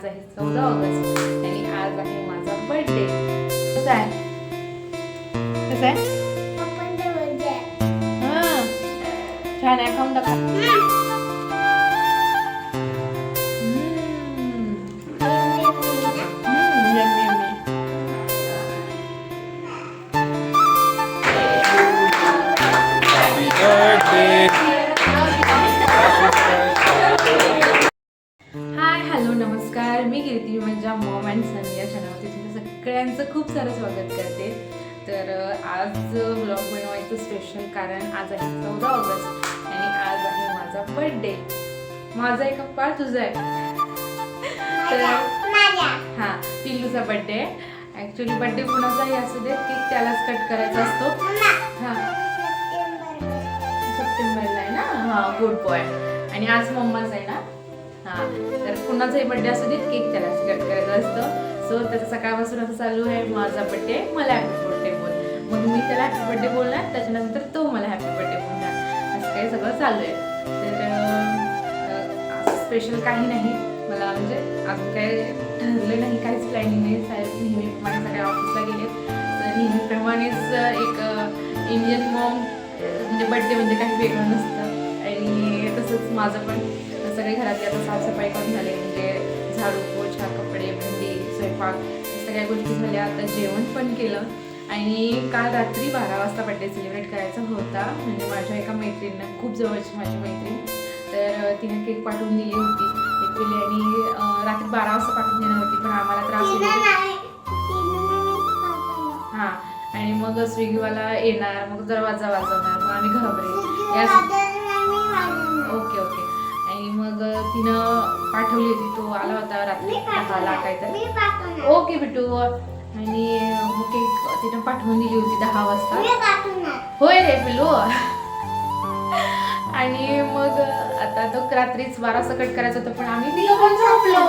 आज आहे 14 ऑगस्ट आणि आज आहे माझा बर्थडे. कसं आहे? कसं आहे? हां, छान आहे. खाऊन टाका. नमस्कार, मी कीर्ती माझ्या मॉम अँड सन या चॅनलवरती तुमच्या सगळ्यांचं खूप सारं स्वागत करते. तर आज व्लॉग बनवायचं स्पेशल कारण आज आहे 14 ऑगस्ट आणि आज आहे माझा बर्थडे. माझा आहे का पाळ तुझा आहे? तर हां, पिल्लूचा बर्थडे आहे. ॲक्च्युली बर्थडे कुणाचाही असू दे केक त्यालाच कट करायचा असतो. हां, सप्टेंबरला आहे ना? हां, गुड बॉय. आणि आज मम्माच आहे ना? हां, तर कुणाचाही बर्थडे असू दे केक त्यालाच कट करायचा असतं. सो त्याचं सकाळपासून असं चालू आहे, माझा बर्थडे मला हॅपी बर्थडे बोल. मग मी त्याला हॅपी बर्थडे बोलणार, त्याच्यानंतर तो मला हॅपी बर्थडे बोलणार. असं काही सगळं चालू आहे. तर स्पेशल काही नाही मला, म्हणजे अजून काय ठरलं नाही, काहीच प्लॅनिंग नाही. साहेब नेहमीप्रमाणे सगळ्या ऑफिसला गेले. तर नेहमीप्रमाणेच एक इंडियन मॉम म्हणजे बर्थडे म्हणजे काही वेगळं नसतं. आणि तसंच माझं पण सगळे घरातली आता साफसफाई करून झाले, म्हणजे झाडू पोछा कपडे भांडी स्वयंपाक सगळ्या गोष्टी झाल्या. आता जेवण पण केलं आणि काल रात्री 12 वाजता बर्थडे सेलिब्रेट करायचा होता. म्हणजे माझ्या एका मैत्रिणीनं, खूप जवळची माझी मैत्रीण, तर तिने केक पाठवून दिली होती ॲक्च्युली. आणि रात्री 12 वाजता पाठवून देणार होती, पण आम्हाला त्रास होईल. हां, आणि मग स्विगीवाला येणार, मग दरवाजा वाजवणार, मग आम्ही घाबरे या. Okay okay. आणि मग तिनं पाठवली होती, तो आला होता रात्री 10ला काहीतरी. ओके बिटू. आणि मग केक तिनं पाठवून दिली होती 10 वाजता. होय रे पिल्लू. आणि मग आता तो रात्रीच 12 वाजता कट करायचं होतं, पण आम्ही तिघं पण झोपलो.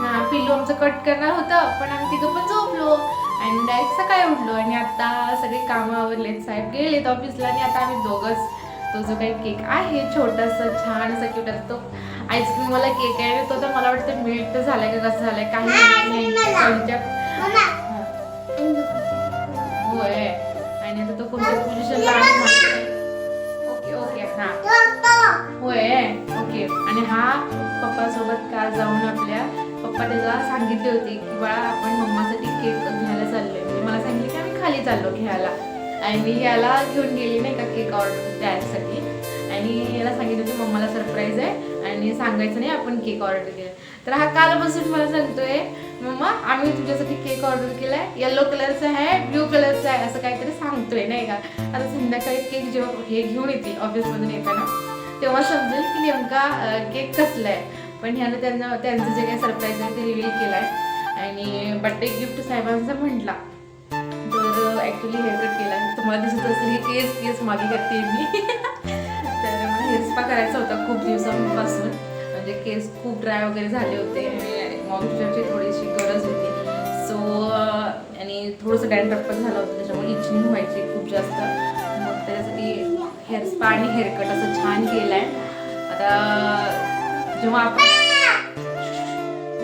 हां, पिल्लू आमचं कट करणार होतं, पण आम्ही तिघं पण झोपलो आणि डायरेक्ट सकाळी उठलो. आणि आता सगळे कामं आवरलेत, साहेब गेलेत ऑफिसला आणि आता आम्ही दोघंच. तो जो काही केक आहे छोटासा छान असा क्यूट आहे, तो आईस्क्रीम वाला केक आहे. तो तर मला वाटतं मेल्ट तर झालाय का कसं झालंय काही नाही. होय. आणि आता तो कोणत्या पोझिशनला आहे? Okay okay. हां होय ओके. आणि हा पप्पासोबत काल जाऊन आपल्या पप्पा त्याला सांगितले होते की बाळा आपण मम्मासाठी केक घ्यायला चाललोय. म्हणजे मला सांगितलं की आम्ही खाली चाललो घ्यायला आणि याला घेऊन गेली नाही का केक ऑर्डर द्यायसाठी. आणि याला सांगितलं की मम्माला सरप्राईज आहे आणि सांगायचं नाही आपण केक ऑर्डर केलं. तर हा कालपासून मला सांगतोय मम्मा आम्ही तुझ्यासाठी केक ऑर्डर केलाय, येलो कलरचा आहे, ब्ल्यू कलरचा आहे, असं काहीतरी सांगतोय नाही का. आता संध्याकाळी केक जेव्हा हे घेऊन येतील ऑफिसमधून येताना तेव्हा समजेल की नेमका केक कसला आहे. पण ह्यानं त्यांचं जे काही सरप्राईज आहे ते रिव्हील केलं आहे. आणि बर्थडे गिफ्ट साहेबांचा म्हटला तर ॲक्च्युली हेअरकट केला. तुम्हाला दिसत असेल की केस मागे करते मी. तर मला हेअर स्पा करायचा होता खूप दिवसांपासून, म्हणजे केस खूप ड्राय वगैरे झाले होते आणि मॉइश्चरची थोडीशी गरज होती. सो आणि थोडंसं डॅन्ड्रफ पण झालं होतं, त्याच्यामुळे इचिंग व्हायची खूप जास्त. मग त्याच्यासाठी हेअर स्पा आणि हेअरकट असं छान केलं आहे. आता जेव्हा आपण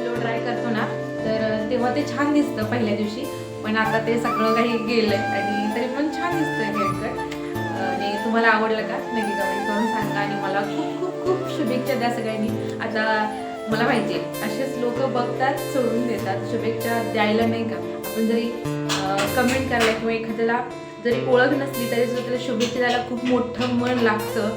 लो ड्राय करतो ना तर तेव्हा ते छान दिसतं पहिल्या दिवशी, पण आता ते सगळं काही गेलं आहे आणि तरी पण छान दिसतं हेअरकट. आणि तुम्हाला आवडलं का नक्की कमेंट करून सांगा आणि मला खूप खूप खूप शुभेच्छा द्या सगळ्यांनी. आता मला माहिती आहे असेच लोक बघतात सोडून देतात, शुभेच्छा द्यायला नाही का. आपण जरी कमेंट करायला किंवा एखाद्याला जरी ओळख नसली तरी सुद्धा त्याला शुभेच्छा द्यायला खूप मोठं मन लागतं.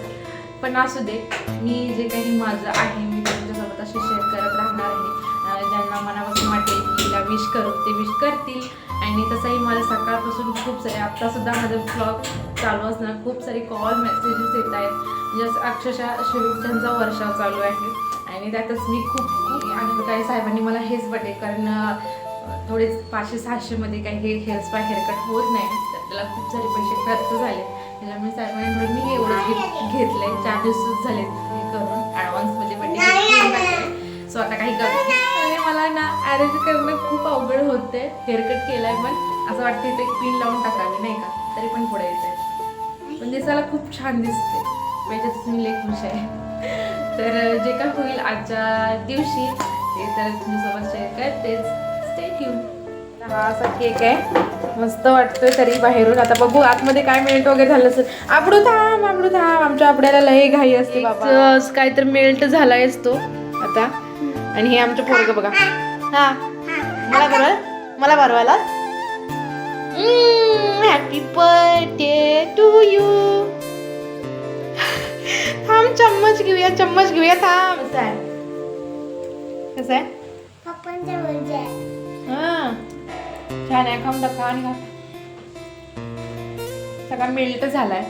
पण असू दे, मी जे काही माझं आहे मी तुमच्यासोबत असे शेअर करत राहणार आहे. ज्यांना मनापासून वाटेल की तिला विश करू ते विश करतील. आणि तसंही मला सकाळपासून खूप सारे, आत्तासुद्धा माझं ब्लॉग चालू असणार, खूप सारे कॉल मेसेजेस येत आहेत. म्हणजे अक्षरशः शुभेच्छांचा वर्षाव चालू आहे. आणि त्यातच मी खूप आणि काही साहेबांनी मला हेच वाटे, कारण थोडेच 500-600 काही हे हेअर स्पा हेअरकट होत नाही, तर त्याला खूप सारे पैसे खर्च झाले. त्याच्यामुळे साहेबांनी म्हणून मी हे एवढंच घेतलं आहे. 4 दिवस झाले हे करून ॲडव्हान्समध्ये बर्थडे. सो आता काही करत नाही. मला ना अरेंज करणं खूप अवघड होते. हेअरकट केलाय पण असं वाटतं इथे एक पिन लावून टाकावी नाही का, तरी पण पुढे येते. पण दिसायला खूप छान दिसते, त्याच्यातच मी लेख खुश आहे. तर जे काय होईल आजच्या दिवशी ते तर तुमच्यासोबत शेअर करतेच. Stay tune. हा असा केक आहे, मस्त वाटतोय तरी बाहेरून. आता बघू आतमध्ये काय मेल्ट वगैरे झालं असेल. आबडू थांब आमच्या आपल्याला लई घाई असते बाबा. काय तर मेल्ट झालायच तो आता. आणि हे आमचं पोरगं बघा. हा मला बरवायला. Happy birthday to you. थांब चम्मच घेऊया थांब. कसं आहे हा छान आहे. खाऊन दाखवा आणि खा. सगळा मेल्ट झालाय.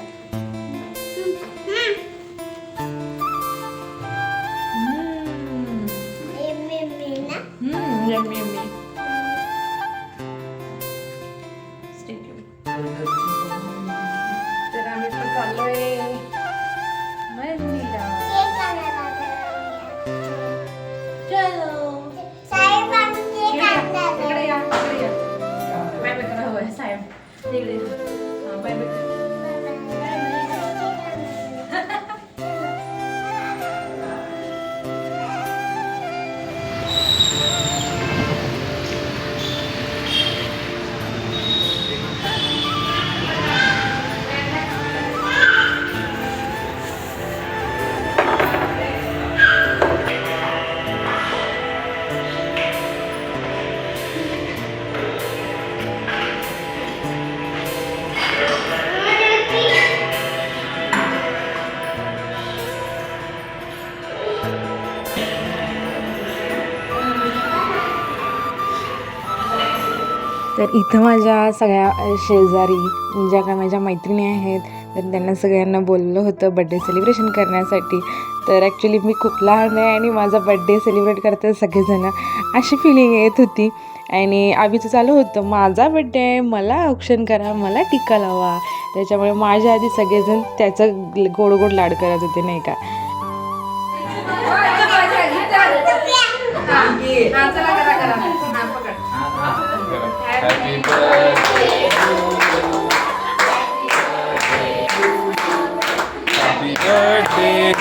यम्मी. तर आम्ही पण चाललोय मंदिरात. चलो इकडे या. बाय बाय करा. होय साहेब इकडे. Bye bye. तर इथं माझ्या सगळ्या शेजारी ज्या काय माझ्या मैत्रिणी आहेत तर त्यांना सगळ्यांना बोललं होतं बड्डे सेलिब्रेशन करण्यासाठी. तर ॲक्च्युली मी खूप लहान आहे आणि माझा बड्डे सेलिब्रेट करतात सगळेजण अशी फिलिंग येत होती. आणि आधीचं चालू होतं माझा बड्डे आहे, मला औक्षण करा, मला टिक्का लावा. त्याच्यामुळे माझ्या आधी सगळेजण त्याचं गोड गोड लाड करत होते नाही का. Happy birthday. Happy birthday.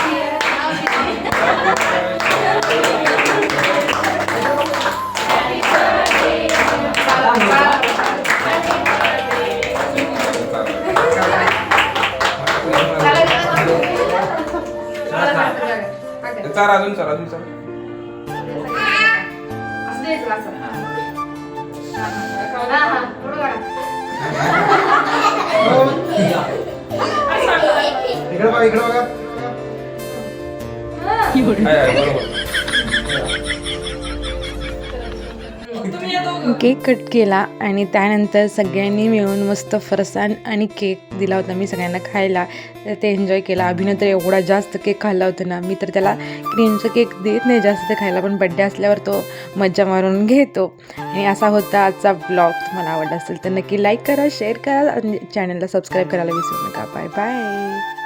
अजून इकडे बघा. केक कट केला आणि त्यानंतर सगळ्यांनी मिळून मस्त फरसाण आणि केक दिला होता मी सगळ्यांना खायला. तर ते एन्जॉय केला. अभिनय तर एवढा जास्त केक खाल्ला होता ना. मी तर त्याला क्रीमचं केक देत नाही जास्त खायला, पण बड्डे असल्यावर तो मज्जा मारून घेतो. आणि असा होता आजचा ब्लॉग. तुम्हाला आवडला असेल तर नक्की लाईक करा, शेअर करा आणि चॅनलला सबस्क्राईब करायला विसरू नका. Bye bye.